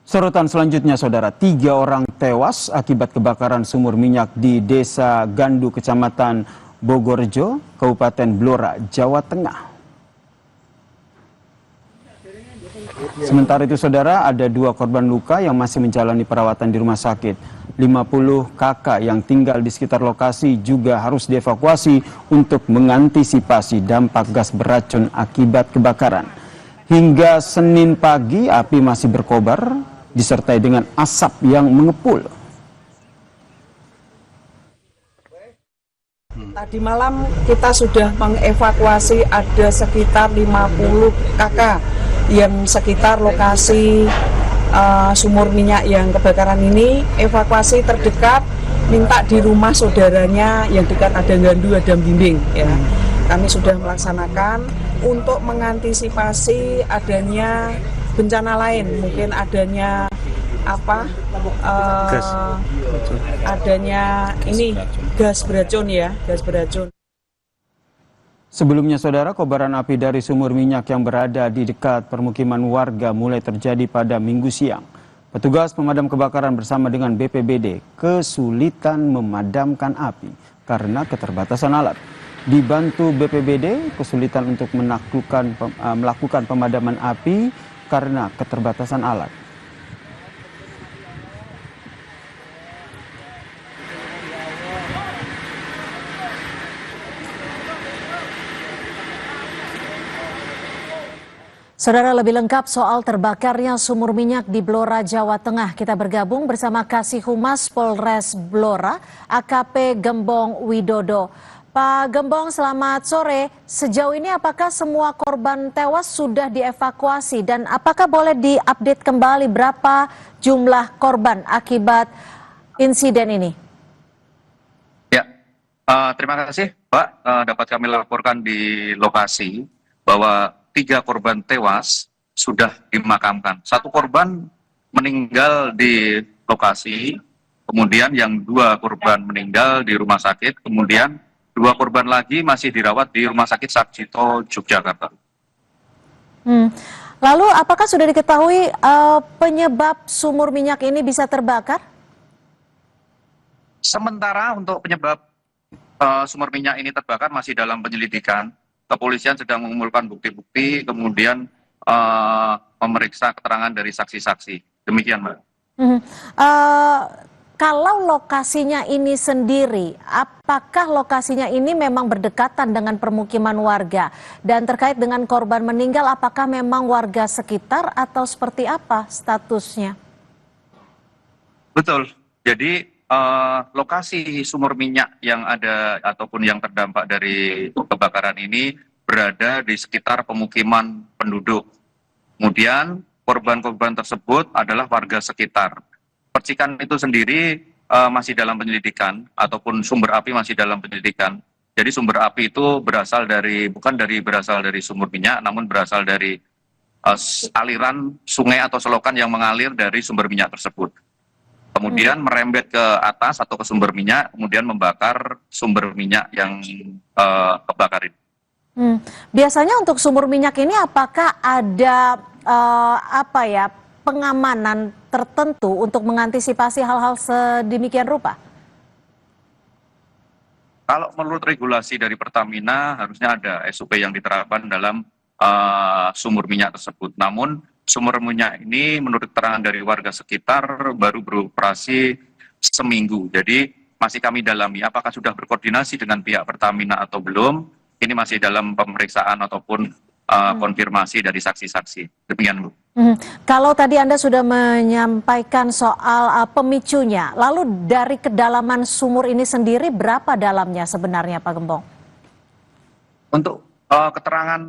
Sorotan selanjutnya, Saudara, 3 orang tewas akibat kebakaran sumur minyak di Desa Gandu, Kecamatan Bogorjo, Kabupaten Blora, Jawa Tengah. Sementara itu, Saudara, ada 2 korban luka yang masih menjalani perawatan di rumah sakit. 50 kakak yang tinggal di sekitar lokasi juga harus dievakuasi untuk mengantisipasi dampak gas beracun akibat kebakaran. Hingga Senin pagi, api masih berkobar, disertai dengan asap yang mengepul. Tadi malam kita sudah mengevakuasi ada sekitar 50 kakak yang sekitar lokasi sumur minyak yang kebakaran ini. Evakuasi terdekat minta di rumah saudaranya yang dekat ada Gandu, ada Bimbing ya. Kami sudah melaksanakan untuk mengantisipasi adanya bencana lain, mungkin adanya adanya ini gas beracun ya, gas beracun. Sebelumnya, Saudara, kobaran api dari sumur minyak yang berada di dekat permukiman warga mulai terjadi pada Minggu siang. Petugas pemadam kebakaran bersama dengan BPBD kesulitan memadamkan api karena keterbatasan alat. Dibantu BPBD, kesulitan untuk melakukan pemadaman api karena keterbatasan alat. Saudara, lebih lengkap soal terbakarnya sumur minyak di Blora, Jawa Tengah, kita bergabung bersama Kasih Humas Polres Blora, AKP Gembong Widodo. Pak Gembong, selamat sore. Sejauh ini apakah semua korban tewas sudah dievakuasi dan apakah boleh diupdate kembali berapa jumlah korban akibat insiden ini? Ya, terima kasih Pak. Dapat kami laporkan di lokasi bahwa 3 korban tewas sudah dimakamkan. 1 korban meninggal di lokasi, kemudian yang 2 korban meninggal di rumah sakit, kemudian 2 korban lagi masih dirawat di Rumah Sakit Sarjito, Yogyakarta. Lalu apakah sudah diketahui penyebab sumur minyak ini bisa terbakar? Sementara untuk penyebab sumur minyak ini terbakar masih dalam penyelidikan. Kepolisian sedang mengumpulkan bukti-bukti, kemudian memeriksa keterangan dari saksi-saksi. Demikian, Mbak. Kalau lokasinya ini sendiri, apakah lokasinya ini memang berdekatan dengan permukiman warga? Dan terkait dengan korban meninggal, apakah memang warga sekitar atau seperti apa statusnya? Betul. Jadi lokasi sumur minyak yang ada ataupun yang terdampak dari kebakaran ini berada di sekitar pemukiman penduduk. Kemudian korban-korban tersebut adalah warga sekitar. Percikan itu sendiri masih dalam penyelidikan ataupun sumber api masih dalam penyelidikan. Jadi sumber api itu bukan berasal dari sumur minyak, namun berasal dari aliran sungai atau selokan yang mengalir dari sumber minyak tersebut. Kemudian merembet ke atas atau ke sumber minyak, kemudian membakar sumber minyak yang kebakar ini. Biasanya untuk sumur minyak ini apakah ada pengamanan tertentu untuk mengantisipasi hal-hal sedemikian rupa? Kalau menurut regulasi dari Pertamina harusnya ada SOP yang diterapkan dalam sumur minyak tersebut. Namun sumur minyak ini menurut keterangan dari warga sekitar baru beroperasi seminggu. Jadi masih kami dalami apakah sudah berkoordinasi dengan pihak Pertamina atau belum. Ini masih dalam pemeriksaan ataupun konfirmasi dari saksi-saksi. Demikian, Bu. Kalau tadi Anda sudah menyampaikan soal pemicunya, lalu dari kedalaman sumur ini sendiri berapa dalamnya sebenarnya, Pak Gembong? Untuk keterangan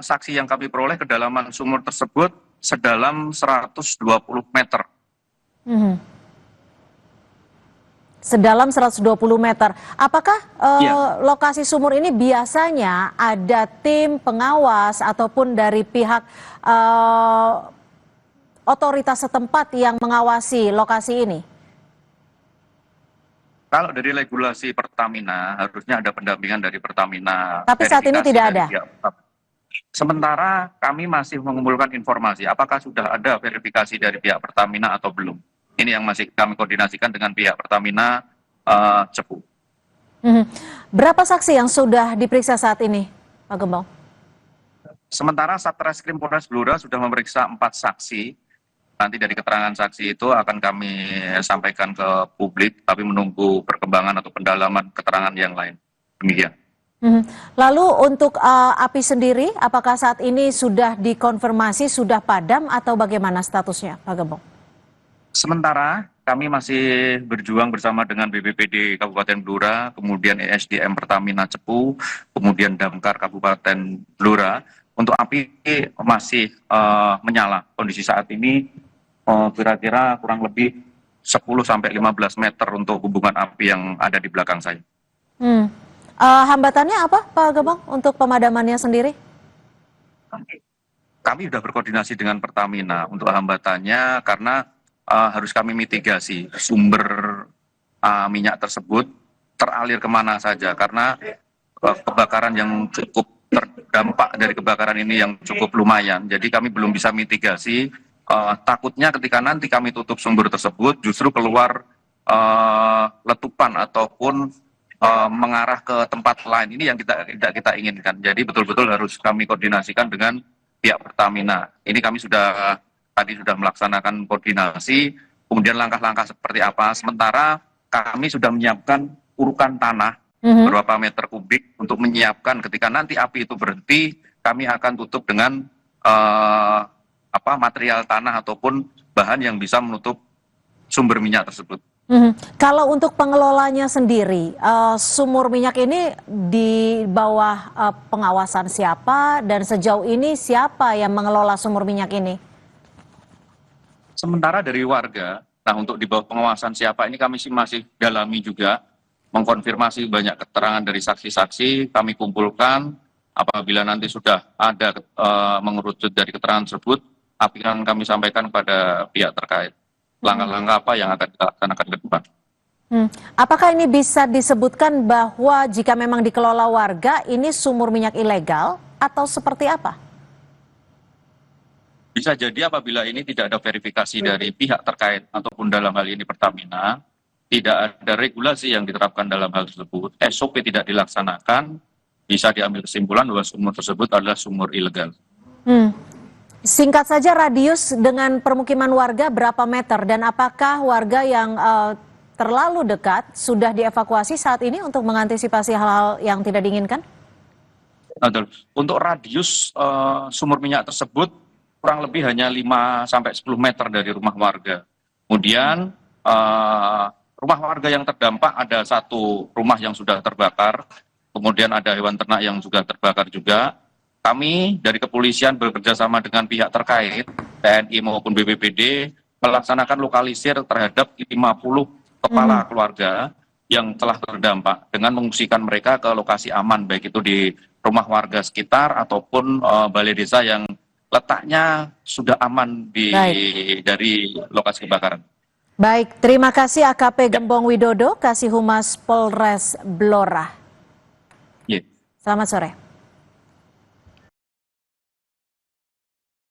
saksi yang kami peroleh, kedalaman sumur tersebut sedalam 120 meter. Sedalam 120 meter. Apakah lokasi sumur ini biasanya ada tim pengawas ataupun dari pihak otoritas setempat yang mengawasi lokasi ini? Kalau dari regulasi Pertamina, harusnya ada pendampingan dari Pertamina. Tapi saat ini tidak ada? Sementara kami masih mengumpulkan informasi apakah sudah ada verifikasi dari pihak Pertamina atau belum. Ini yang masih kami koordinasikan dengan pihak Pertamina Cepu. Berapa saksi yang sudah diperiksa saat ini, Pak Gembong? Sementara Satreskrim Polres Blora sudah memeriksa 4 saksi. Nanti dari keterangan saksi itu akan kami sampaikan ke publik, tapi menunggu perkembangan atau pendalaman keterangan yang lain. Demikian. Lalu untuk api sendiri, apakah saat ini sudah dikonfirmasi, sudah padam atau bagaimana statusnya, Pak Gembong? Sementara kami masih berjuang bersama dengan BPBD Kabupaten Blora, kemudian ESDM Pertamina Cepu, kemudian Damkar Kabupaten Blora. Untuk api masih menyala. Kondisi saat ini kira-kira kurang lebih 10-15 meter untuk hubungan api yang ada di belakang saya. Hambatannya apa, Pak Gembong, untuk pemadamannya sendiri? Kami sudah berkoordinasi dengan Pertamina untuk hambatannya karena harus kami mitigasi sumber minyak tersebut teralir kemana saja karena kebakaran yang cukup terdampak dari kebakaran ini yang cukup lumayan. Jadi kami belum bisa mitigasi. Takutnya ketika nanti kami tutup sumber tersebut justru keluar letupan ataupun mengarah ke tempat lain. Ini yang tidak kita inginkan. Jadi betul-betul harus kami koordinasikan dengan pihak Pertamina. Ini kami tadi sudah melaksanakan koordinasi, kemudian langkah-langkah seperti apa. Sementara kami sudah menyiapkan urukan tanah berapa meter kubik untuk menyiapkan ketika nanti api itu berhenti, kami akan tutup dengan material tanah ataupun bahan yang bisa menutup sumber minyak tersebut. Kalau untuk pengelolanya sendiri, sumur minyak ini di bawah pengawasan siapa dan sejauh ini siapa yang mengelola sumur minyak ini? Sementara dari warga, nah untuk di bawah pengawasan siapa ini kami masih dalami juga, mengkonfirmasi banyak keterangan dari saksi-saksi, kami kumpulkan, apabila nanti sudah ada mengerucut dari keterangan tersebut, akan kami sampaikan kepada pihak terkait. Langkah-langkah apa yang akan kita laksanakan ke depan. Apakah ini bisa disebutkan bahwa jika memang dikelola warga, ini sumur minyak ilegal atau seperti apa? Bisa jadi apabila ini tidak ada verifikasi dari pihak terkait ataupun dalam hal ini Pertamina, tidak ada regulasi yang diterapkan dalam hal tersebut, SOP tidak dilaksanakan, bisa diambil kesimpulan bahwa sumur tersebut adalah sumur ilegal. Singkat saja, radius dengan permukiman warga berapa meter dan apakah warga yang terlalu dekat sudah dievakuasi saat ini untuk mengantisipasi hal-hal yang tidak diinginkan? Untuk radius sumur minyak tersebut kurang lebih hanya 5-10 meter dari rumah warga. Kemudian rumah warga yang terdampak ada satu rumah yang sudah terbakar, kemudian ada hewan ternak yang juga terbakar juga. Kami dari kepolisian bekerjasama dengan pihak terkait, TNI maupun BPBD, melaksanakan lokalisir terhadap 50 kepala keluarga yang telah terdampak dengan mengungsikan mereka ke lokasi aman, baik itu di rumah warga sekitar ataupun balai desa yang letaknya sudah aman dari lokasi kebakaran. Baik, terima kasih AKP Gembong Widodo, Kasih Humas Polres Blora. Yeah. Selamat sore.